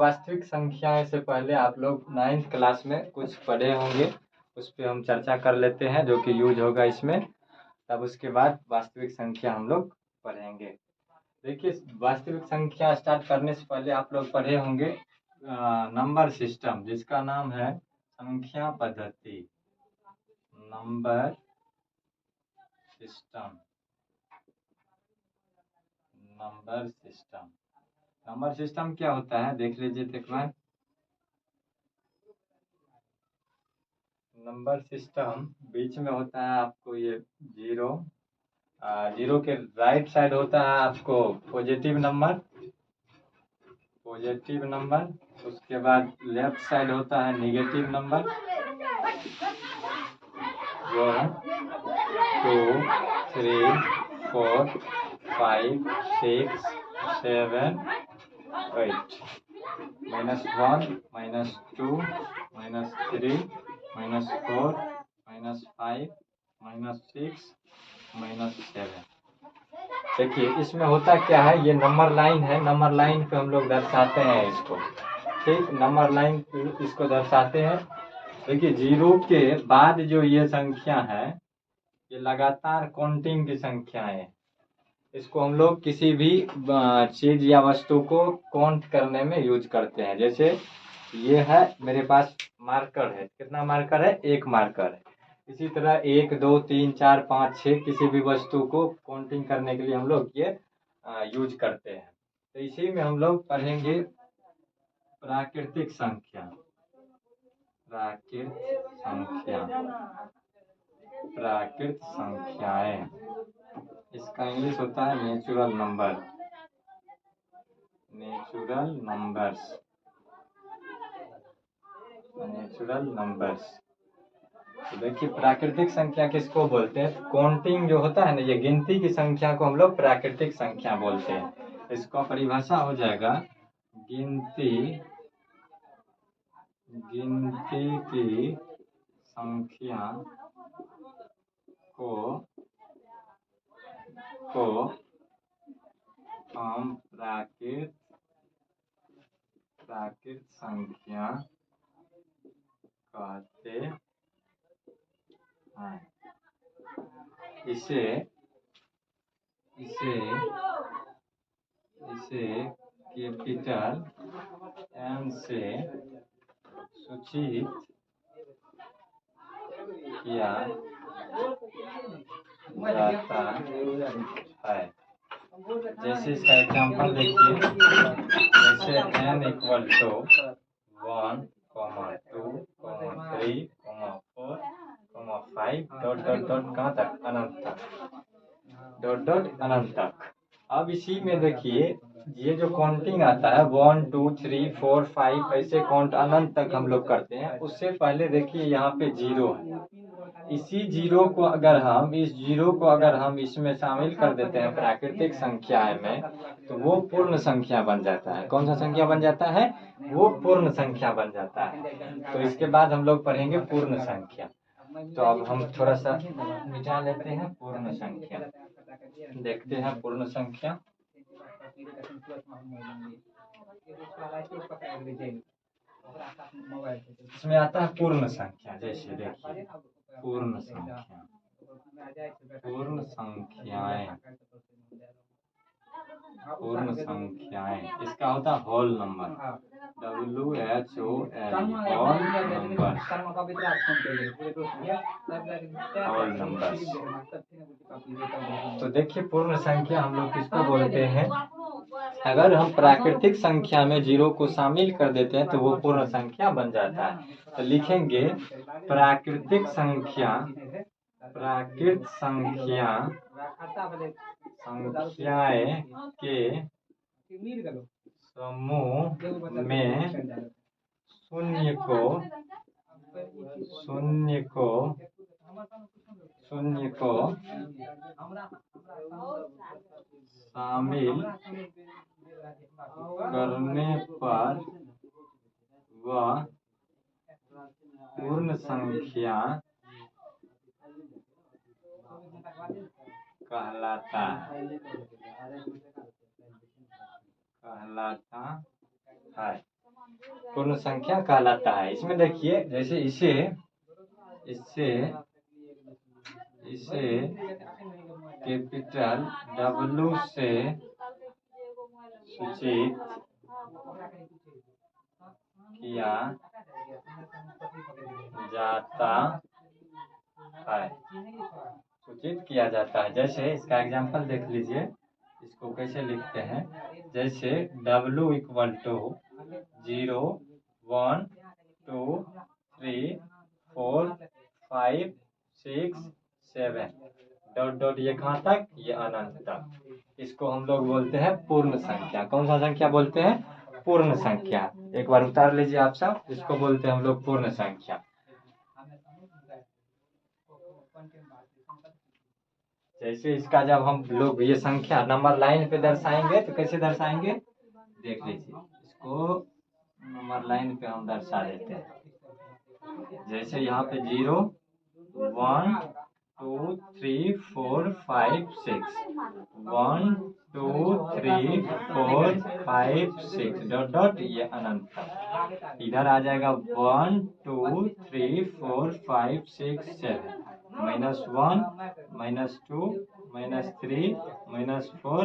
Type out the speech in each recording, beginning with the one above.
वास्तविक संख्याएं से पहले आप लोग 9th क्लास में कुछ पढ़े होंगे, उस पर हम चर्चा कर लेते हैं जो कि यूज होगा इसमें। तब उसके बाद वास्तविक संख्या हम लोग पढ़ेंगे। देखिए, वास्तविक संख्या स्टार्ट करने से पहले आप लोग पढ़े होंगे नंबर सिस्टम, जिसका नाम है संख्या पद्धति। Number system, number system. Number system क्या होता है देख लीजिए एक बार। नंबर सिस्टम बीच में होता है आपको ये जीरो, जीरो के राइट साइड होता है आपको पॉजिटिव नंबर, पॉजिटिव नंबर। उसके बाद लेफ्ट साइड होता है नेगेटिव नंबर। 1 2 3 4 5 6 7 8। -1 -2 -3 -4 -5 -6 -7। देखिए, इसमें होता क्या है, ये नंबर लाइन है, नंबर लाइन पे हम लोग दर्शाते हैं इसको। ठीक, नंबर लाइन पे इसको दर्शाते हैं। देखिए, जीरो के बाद जो ये संख्या है, ये लगातार काउंटिंग की संख्याएं हैं। इसको हम लोग किसी भी चीज या वस्तु को काउंट करने में यूज करते हैं। जैसे ये है मेरे पास मार्कर है, कितना मार्कर है, एक मार्कर है। इसी तरह 1 2 3 4 5 6 किसी भी वस्तु को काउंटिंग करने के लिए हम लोग ये यूज करते हैं। तो इसी में हम लोग पढ़ेंगे प्राकृतिक संख्या, प्राकृत संख्या, प्राकृत संख्याएं। इसका इंग्लिश होता है natural number, natural numbers, natural numbers. तो देखिए, प्राकृतिक संख्या किसको बोलते हैं, काउंटिंग जो होता है ना, ये गिनती की संख्या को हम लोग प्राकृतिक संख्या बोलते हैं। इसका परिभाषा हो जाएगा गिनती, गिनती की संख्या को हम प्राकृत संख्या कहते हैं। इसे कैपिटल एम से सूचित किया जाता है। जैसे इसका एग्जाम्पल देखिए, जैसे n = 1, 2, 3, 4, 5 ... कहाँ तक, अनंत तक, अनंत तक। अब इसी में देखिए, ये जो काउंटिंग आता है 1 2 3 4 5 ऐसे काउंट अनंत तक हम लोग करते हैं। उससे पहले देखिए यहाँ पे जीरो है। इसी जीरो को अगर हम, इस जीरो को अगर हम इसमें शामिल कर देते हैं प्राकृतिक संख्याएं में, तो वो पूर्ण संख्या बन जाता है। कौन सा संख्या बन जाता है, वो पूर्ण संख्या बन जाता है। तो इसके बाद हम लोग पढ़ेंगे पूर्ण संख्या। तो अब हम थोड़ा सा मिटा लेते हैं पूर्ण संख्या, देखते हैं पूर्ण संख्या। इसमें आता है पूर्ण संख्या। जैसे देखिए, पूर्ण संख्या, पूर्ण संख्याएं, पूर्ण संख्याएं, इसका होता है whole number, WHOL, whole number, whole number. तो देखिए, पूर्ण संख्या हम लोग किसको बोलते हैं, अगर हम प्राकृतिक संख्या में जीरो को शामिल कर देते हैं तो वो पूर्ण संख्या बन जाता है। तो लिखेंगे प्राकृतिक संख्या, प्राकृत संख्या, संख्याएं के समूह में शून्य को शामिल करने पर वह पूर्ण संख्या कहलाता है। पूर्ण संख्या कहलाता है। इसमें देखिए जैसे इसे कैपिटल W से सूचित किया जाता है। सूचित किया जाता है। जैसे इसका एग्जांपल देख लीजिए, इसको कैसे लिखते हैं। जैसे W equal to 0 1 2 3 4 5 6 7 dot dot, ये कहाँ तक, ये अनंत तक। इसको हम लोग बोलते हैं पूर्ण संख्या। कौन सा संख्या बोलते हैं? पूर्ण संख्या। एक बार उतार लीजिए आप सब। इसको बोलते हैं हम लोग पूर्ण संख्या। जैसे इसका जब हम लोग ये संख्या नंबर लाइन पे दर्शाएंगे तो कैसे दर्शाएंगे, देख लीजिए। इसको नंबर लाइन पे हम दर्शा देते हैं। जैसे यहाँ पे 0 1 2 3 4 5 6 1 2 3 4 5 6 डॉट डॉट, ये अनंत तक। इधर आ जाएगा 1 2 3 4 5 6 7 -1 -2 -3 -4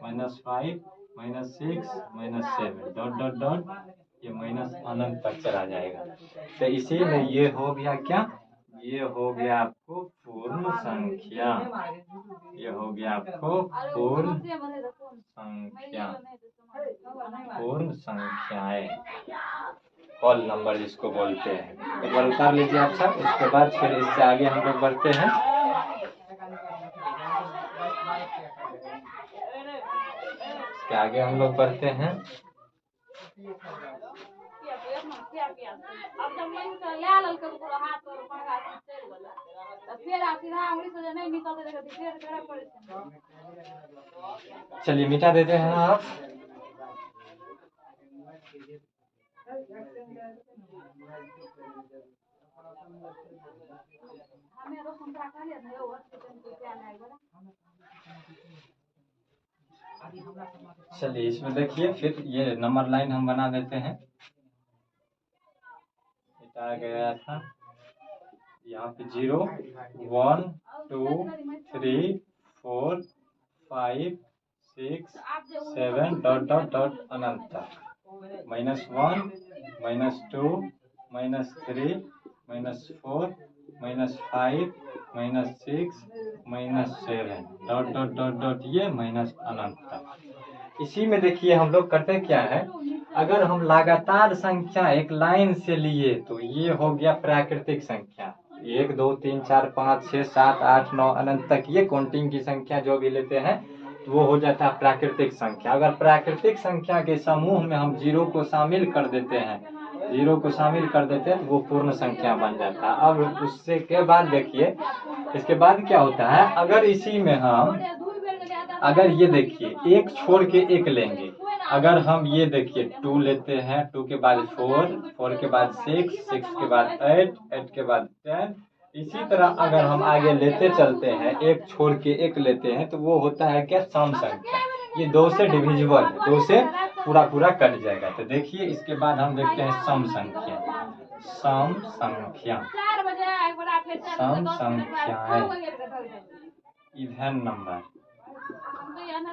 -5 -6 -7 डॉट डॉट डॉट, ये माइनस अनंत तक चला जाएगा। तो इसी में ये हो गया क्या, ये हो गया आपको पूर्ण संख्या। ये हो गया आपको पूर्ण संख्या, पूर्ण संख्याएं, होल नंबर जिसको बोलते हैं। एक बार उतार लीजिए आप सब। इसके बाद फिर इससे आगे हम लोग बढ़ते हैं। इसके आगे हम लोग बढ़ते हैं। चलिए मिटा देते हैं आप। चलिए इसमें देखिए, फिर ये नंबर लाइन हम बना देते हैं। मिटा गया था यहाँ पे 0 1 2 3 4 5 6 7 डॉट डॉट डॉट अनंत तक। -1 -2 -3 -4 -5 -6 -7 डॉट डॉट डॉट डॉट, ये माइनस अनंत तक। इसी में देखिए हम लोग करते क्या है, अगर हम लगातार संख्या एक लाइन से लिए तो ये हो गया प्राकृतिक संख्या। 1 2 3 4 5 6 7 8 9 अनंत तक, ये काउंटिंग की संख्या जो भी लेते हैं तो वो हो जाता है प्राकृतिक संख्या। अगर प्राकृतिक संख्या के समूह में हम 0 को शामिल कर देते हैं, 0 को शामिल कर देते हैं तो वो पूर्ण संख्या बन जाता है। अब उससे के बाद देखिए, इसके बाद क्या होता है, अगर इसी में हम, अगर ये देखिए एक छोड़ के एक लेंगे, अगर हम ये देखिए 2 लेते हैं, 2 के बाद 4, 4 के बाद 6, 6 के बाद 8, 8 के बाद 10, इसी तरह अगर हम आगे लेते चलते हैं, एक छोड़ के एक लेते हैं तो वो होता है क्या, सम संख्या। ये 2 से डिविजिबल है, 2 से पूरा पूरा कट जाएगा। तो देखिए इसके बाद हम देखते हैं सम संख्या। सम संख्या, सम संख्याएं, even number,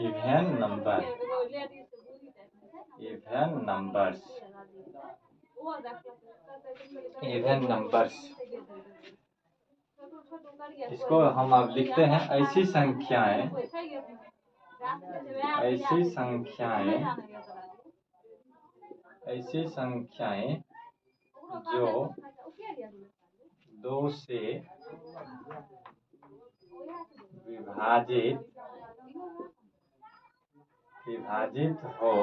even number, even numbers, even numbers. इसको हम अब लिखते हैं ऐसी संख्याएं, ऐसी संख्याएं, ऐसी संख्याएं जो 2 से विभाजित हो,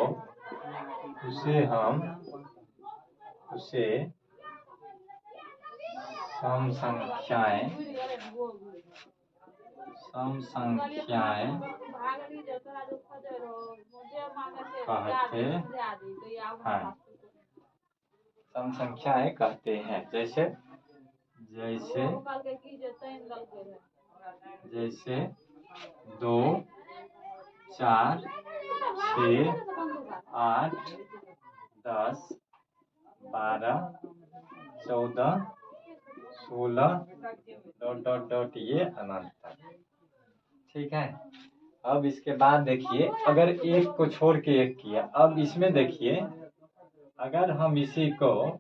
उसे हम, उसे सम संख्याएं, सम संख्याएं कहते हैं, सम संख्याएं कहते हैं। जैसे जैसे जैसे 2 4 6 8 10 12, 14, 16 डॉट डॉट डॉट ये अनंत तक। ठीक है। अब इसके बाद देखिए, अगर एक को छोड़ के एक किया, अब इसमें देखिए अगर हम इसी को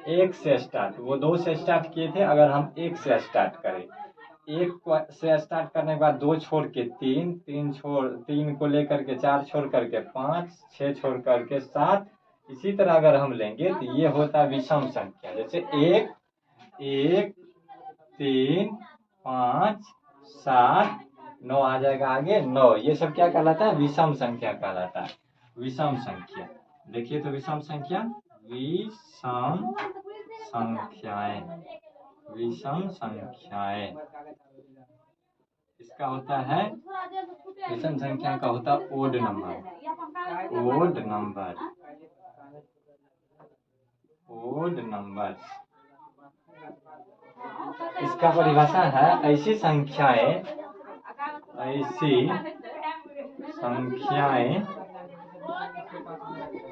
एक से स्टार्ट, वो 2 से स्टार्ट किए थे, अगर हम एक से स्टार्ट करें, एक से स्टार्ट करने के बाद 2 छोड़ के 3, 3 को लेकर के 4 छोड़ करके 5, 6 छोड़ करके 7, इसी तरह अगर हम लेंगे तो ये होता है विषम संख्या। जैसे 1, 1, 3, 5, 7, 9 आ जाएगा आगे 9, ये सब क्या कहलाता है? विषम संख्या कहलाता है। विषम संख्या देखिए तो विषम संख्या, विषम संख्याएं, विषम संख्याएं इसका होता है, विषम संख्या का होता है odd number, odd number, odd number. इसका परिभाषा है ऐसी संख्याएं, ऐसी संख्याएं,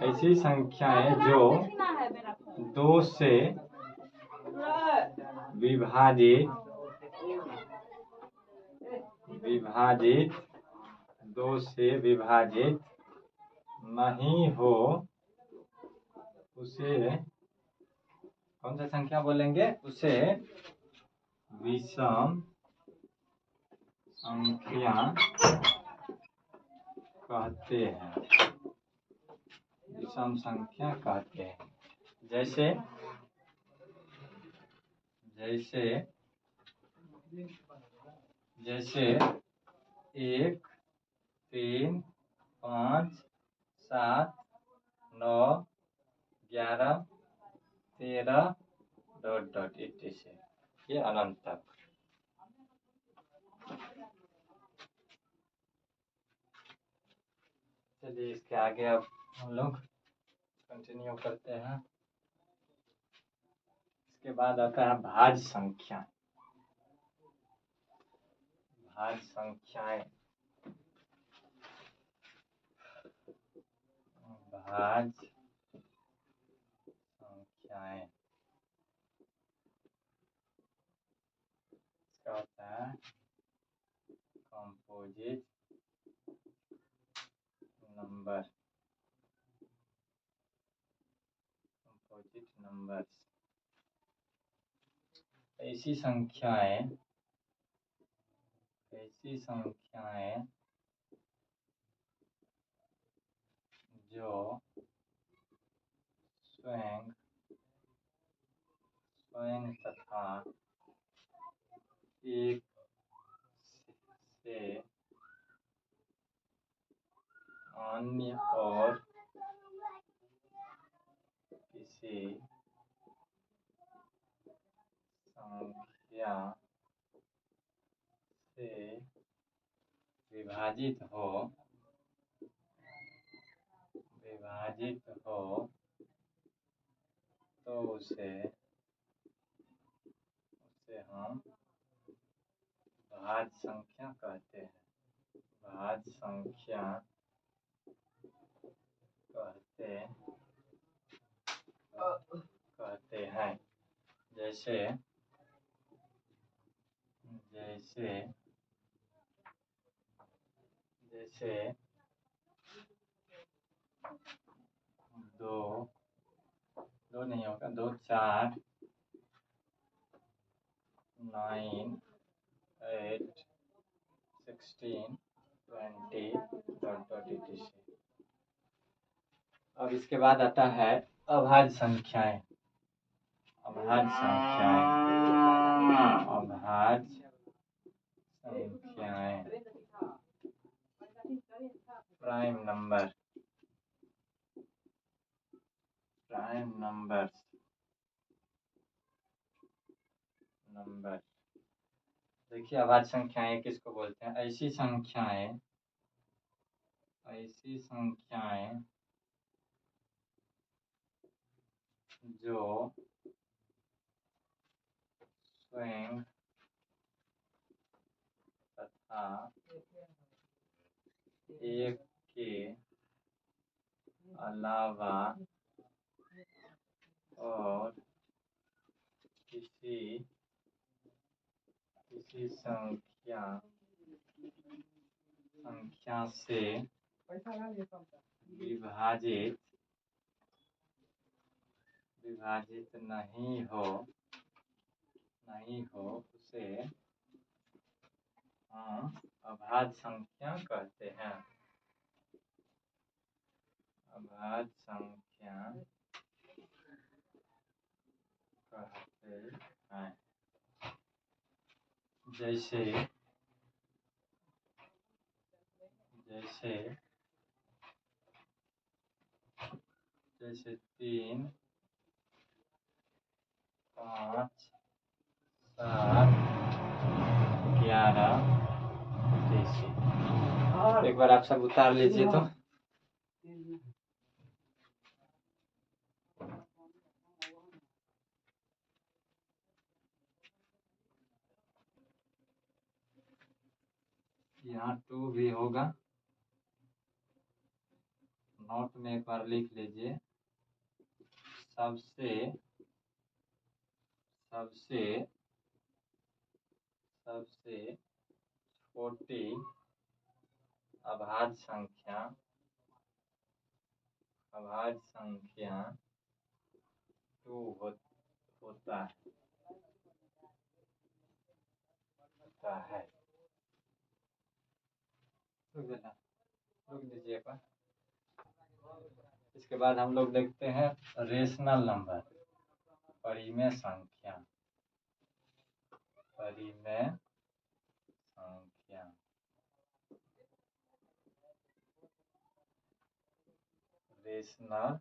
ऐसी संख्याएं जो 2 से विभाजित, विभाजित 2 से विभाजित नहीं हो, उसे कौन सा संख्या बोलेंगे? उसे विषम संख्या कहते हैं, विषम संख्या कहते हैं। जैसे जैसे जैसे 1, 3, 5, 7, 9, 11, 13 डॉट डॉट etc, ये अनंत तक। चलिए इसके आगे अब हम लोग कंटिन्यू करते हैं। इसके बाद आता है भाज्य संख्या, भाज्य संख्याएं, भाज्य संख्याएं इसका होता है कंपोजिट नंबर, कंपोजिट नंबर्स। ऐसी संख्याएं, ऐसी संख्याएं जो स्वयं तथा एक से अन्य और किसी संख्या से विभाजित हो, विभाजित हो तो उसे हम भाज्य संख्या कहते हैं, भाज्य संख्या कहते हैं। जैसे जैसे जैसे 2 नहीं होगा, 2, 4, 9, 8, 16, 20 डॉट डॉट etc। अब इसके बाद आता है अभाज्य संख्याएं, अभाज्य संख्याएं, अभाज्य संख्याएं, prime number, prime numbers, number. देखिए अभाज्य संख्याएं किसको बोलते हैं? ऐसी संख्याएं, ऐसी संख्याएं जो स्वयं तथा एक के अलावा और किसी संख्या से विभाजित नहीं हो उसे हम अभाज्य संख्या कहते हैं। अभाज्य संख्या कहते हैं। जैसे 3, 5, 7, 11, 33। एक बार आप सब उतार लीजिए तो। यहाँ 2 भी होगा, नोट में एक बार लिख लीजिए। सबसे छोटी अभाज्य संख्या 2 होता है। रुक दीजिए एक बार। इसके बाद हम लोग देखते हैं रेशनल नंबर, परिमेय संख्या। Rational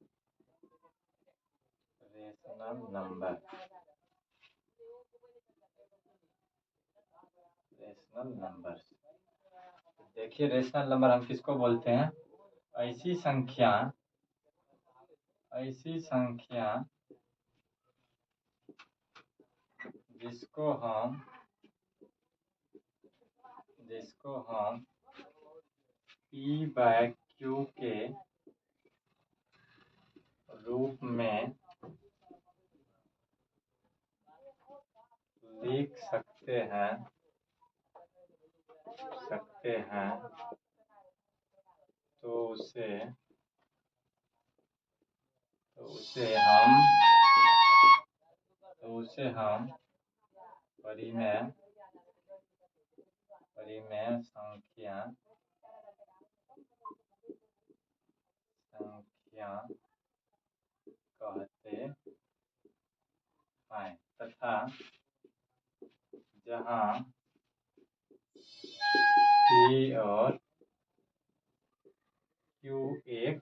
number. देखिए रेशनल नंबर हम किसको बोलते हैं? ऐसी संख्या जिसको हम P/Q के रूप में लिख सकते हैं, तो उसे हम परिमेय संख्या कहते हैं। तथा जहाँ P और Q एक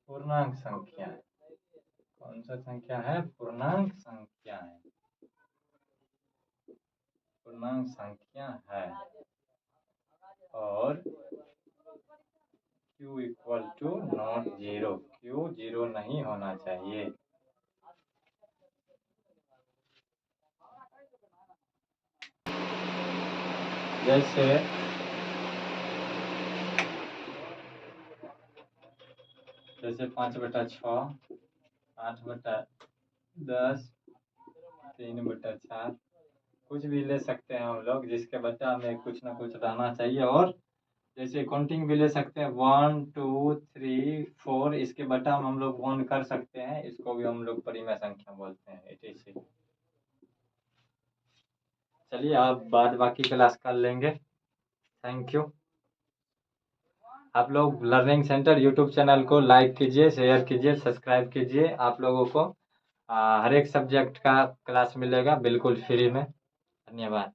पूर्णांक संख्या है। कौन सा संख्या है? पूर्णांक संख्या है। और Q = not 0। Q 0 नहीं होना चाहिए। जैसे 5/6, 8/10, 3/4, कुछ भी ले सकते हैं हम लोग, जिसके बच्चा में कुछ ना कुछ रहना चाहिए। और जैसे काउंटिंग भी ले सकते हैं, 1, 2, 3, 4, इसके बटा हम लोग 1 कर सकते हैं। इसको भी हम लोग परिमेय संख्या बोलते हैं। 86। चलिए आप बाकी क्लास कर लेंगे। Thank you. आप लोग लर्निंग सेंटर यूट्यूब चैनल को लाइक कीजिए, शेयर कीजिए, सब्सक्राइब कीजिए। आप लोगों को हर एक सब्जेक्ट का क्लास मिलेगा बिल्कुल फ्री में। धन्यवाद।